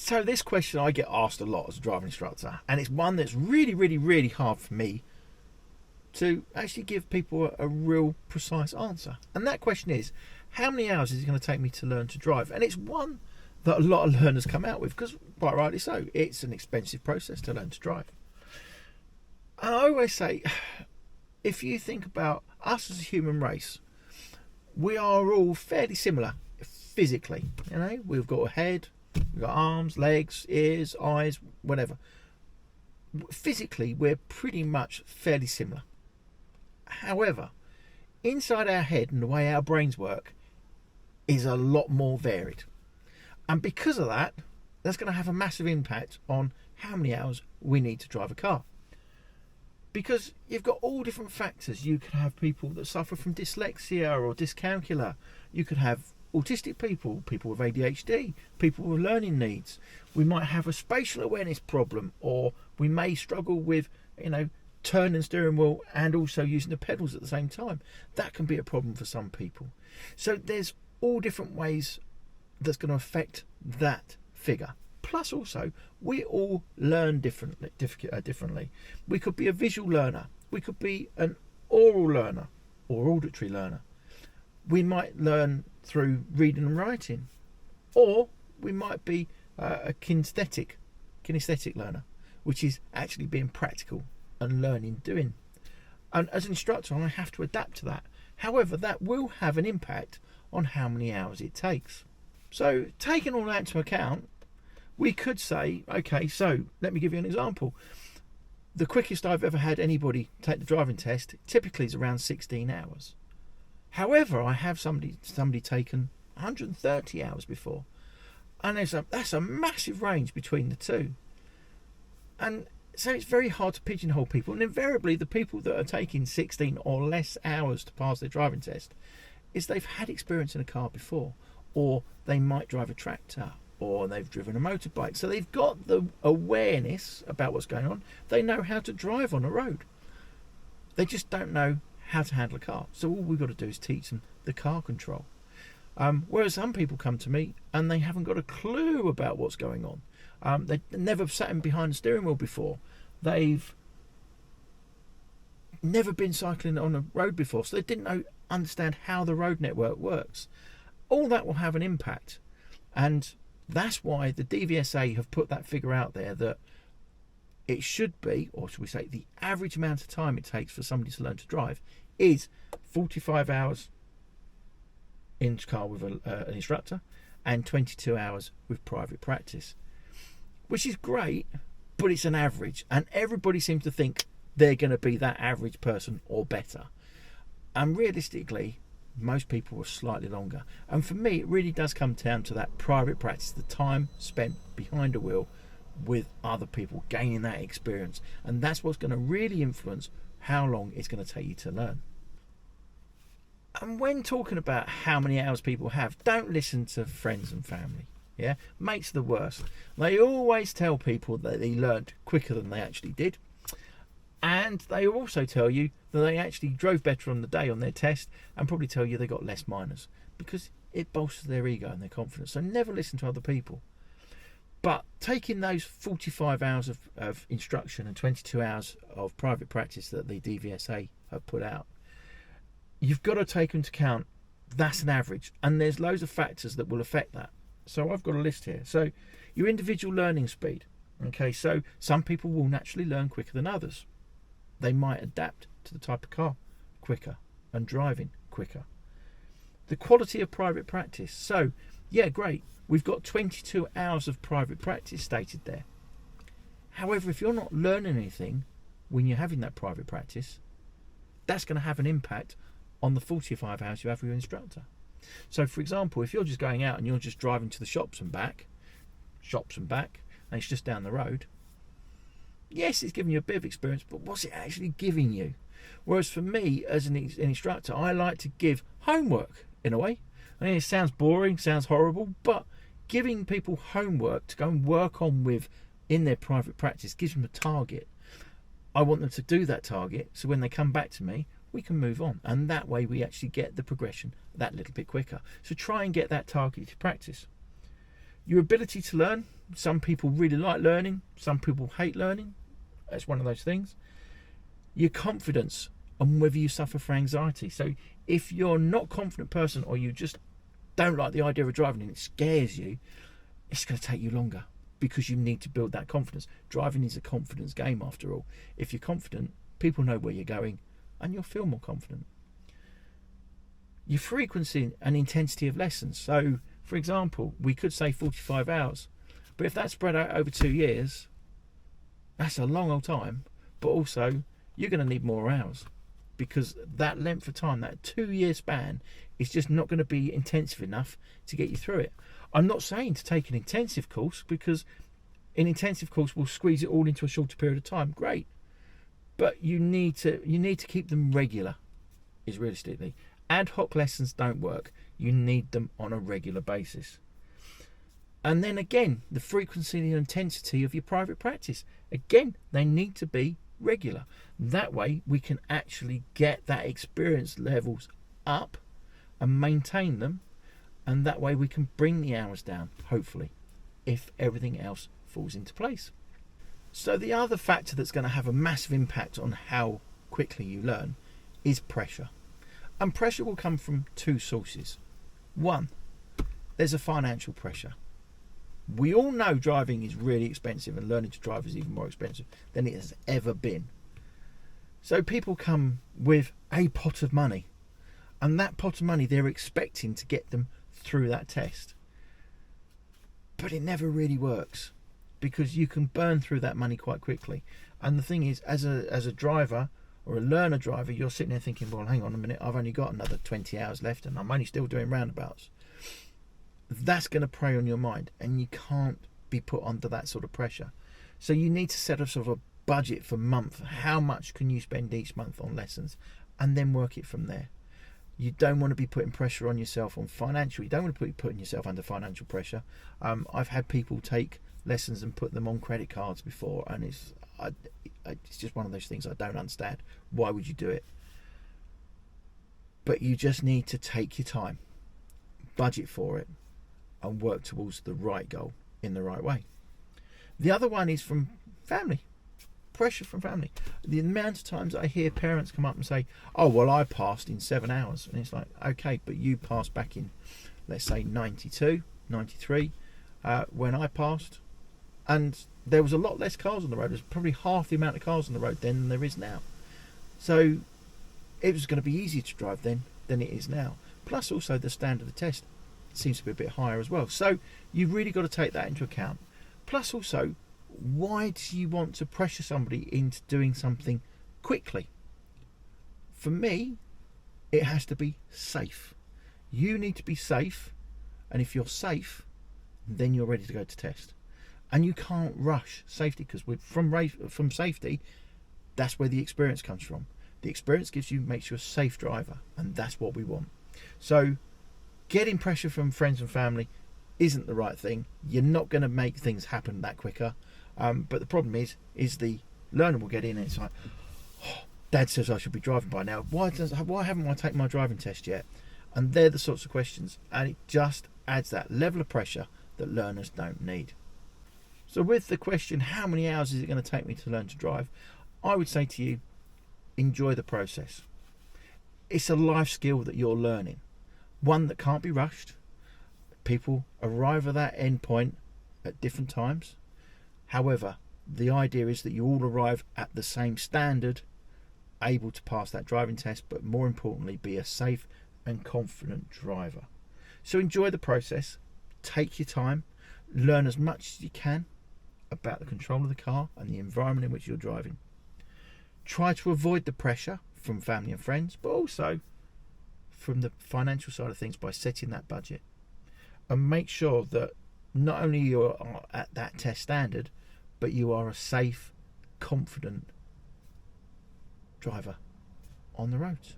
So this question I get asked a lot as a driving instructor, and it's one that's really, really, really hard for me to actually give people a real precise answer. And that question is, how many hours is it going to take me to learn to drive? And it's one that a lot of learners come out with, because quite rightly so, it's an expensive process to learn to drive. And I always say, if you think about us as a human race, we are all fairly similar physically. You know, we've got a head, we've got arms, legs, ears, eyes, whatever. Physically, we're pretty much fairly similar. However, inside our head and the way our brains work is a lot more varied. And because of that, that's going to have a massive impact on how many hours we need to drive a car. Because you've got all different factors. You could have people that suffer from dyslexia or dyscalculia. You could have autistic people, people with ADHD, people with learning needs. We might have a spatial awareness problem, or we may struggle with, turning steering wheel and also using the pedals at the same time. That can be a problem for some people. So there's all different ways that's going to affect that figure. Plus also, we all learn differently. We could be a visual learner. We could be an oral learner or auditory learner. We might learn through reading and writing. Or we might be a kinesthetic learner, which is actually being practical and learning doing. And as an instructor, I have to adapt to that. However, that will have an impact on how many hours it takes. So taking all that into account, we could say, okay, so let me give you an example. The quickest I've ever had anybody take the driving test typically is around 16 hours. However, I have somebody taken 130 hours before. And that's a massive range between the two. And so it's very hard to pigeonhole people. And invariably, the people that are taking 16 or less hours to pass their driving test is they've had experience in a car before, or they might drive a tractor, or they've driven a motorbike. So they've got the awareness about what's going on. They know how to drive on a road. They just don't know how to handle a car. So all we've got to do is teach them the car control. Whereas some people come to me and they haven't got a clue about what's going on. They've never sat behind a steering wheel before. They've never been cycling on a road before, so they didn't understand how the road network works. All that will have an impact, and that's why the DVSA have put that figure out there that it should be, or should we say, the average amount of time it takes for somebody to learn to drive is 45 hours in the car with an instructor and 22 hours with private practice, which is great, but it's an average, and everybody seems to think they're going to be that average person or better. And realistically, most people are slightly longer. And for me, it really does come down to that private practice, the time spent behind a wheel with other people, gaining that experience. And that's what's going to really influence how long it's going to take you to learn. And when talking about how many hours people have, don't listen to friends and family. Yeah, mates are the worst. They always tell people that they learned quicker than they actually did. And they also tell you that they actually drove better on the day on their test, and probably tell you they got less minors, because it bolsters their ego and their confidence. So never listen to other people. But taking those 45 hours of instruction and 22 hours of private practice that the DVSA have put out, you've got to take into account that's an average, and there's loads of factors that will affect that. So I've got a list here. So your individual learning speed. Okay, so some people will naturally learn quicker than others. They might adapt to the type of car quicker and driving quicker. The quality of private practice. So, yeah, great. We've got 22 hours of private practice stated there. However, if you're not learning anything when you're having that private practice, that's going to have an impact on the 45 hours you have with your instructor. So, for example, if you're just going out and you're just driving to the shops and back, and it's just down the road, yes, it's giving you a bit of experience, but what's it actually giving you? Whereas for me, as an instructor, I like to give homework in a way. I mean, it sounds boring, sounds horrible, but giving people homework to go and work on with in their private practice gives them a target. I want them to do that target, so when they come back to me, we can move on. And that way we actually get the progression that little bit quicker. So try and get that targeted practice. Your ability to learn. Some people really like learning. Some people hate learning. That's one of those things. Your confidence and whether you suffer from anxiety. So if you're not a confident person, or you just don't like the idea of driving and it scares you, it's going to take you longer, because you need to build that confidence. Driving is a confidence game after all. If you're confident, people know where you're going and you'll feel more confident. Your frequency and intensity of lessons. So, for example, we could say 45 hours, but if that's spread out over 2 years, that's a long old time, but also you're going to need more hours, because that length of time, that 2-year span, is just not going to be intensive enough to get you through it. I'm not saying to take an intensive course, because an intensive course will squeeze it all into a shorter period of time. Great, but you need to keep them regular. Is realistically, ad hoc lessons don't work. You need them on a regular basis. And then again, the frequency and intensity of your private practice. Again, they need to be regular. That way we can actually get that experience levels up and maintain them, and that way we can bring the hours down, hopefully, if everything else falls into place. So the other factor that's going to have a massive impact on how quickly you learn is pressure. And pressure will come from 2 sources. One, there's a financial pressure. We all know driving is really expensive, and learning to drive is even more expensive than it has ever been. So people come with a pot of money, and that pot of money they're expecting to get them through that test. But it never really works, because you can burn through that money quite quickly. And the thing is, as a driver or a learner driver, you're sitting there thinking, well, hang on a minute, I've only got another 20 hours left and I'm only still doing roundabouts. That's going to prey on your mind, and you can't be put under that sort of pressure. So you need to set a sort of a budget for month. How much can you spend each month on lessons, and then work it from there. You don't want to be putting pressure on yourself on financial. You don't want to be putting yourself under financial pressure. I've had people take lessons and put them on credit cards before, and it's just one of those things I don't understand. Why would you do it? But you just need to take your time, budget for it, and work towards the right goal in the right way. The other one is from family. Pressure from family. The amount of times I hear parents come up and say, oh, well, I passed in 7 hours. And it's like, okay, but you passed back in, let's say, 92, 93, when I passed. And there was a lot less cars on the road. There's probably half the amount of cars on the road then than there is now. So it was going to be easier to drive then than it is now. Plus also the standard of the test seems to be a bit higher as well. So you've really got to take that into account. Plus also, why do you want to pressure somebody into doing something quickly? For me, it has to be safe. You need to be safe, and if you're safe, then you're ready to go to test. And you can't rush safety, because from safety, that's where the experience comes from. The experience makes you a safe driver, and that's what we want. So getting pressure from friends and family isn't the right thing. You're not going to make things happen that quicker. But the problem is the learner will get in and it's like, oh, Dad says I should be driving by now. Why haven't I taken my driving test yet? And they're the sorts of questions, and it just adds that level of pressure that learners don't need. So with the question, how many hours is it going to take me to learn to drive? I would say to you, enjoy the process. It's a life skill that you're learning, one that can't be rushed. People arrive at that end point at different times. However, the idea is that you all arrive at the same standard, able to pass that driving test, but more importantly, be a safe and confident driver. So enjoy the process, take your time, learn as much as you can about the control of the car and the environment in which you're driving. Try to avoid the pressure from family and friends, but also from the financial side of things by setting that budget. And make sure that not only you are at that test standard, but you are a safe, confident driver on the roads.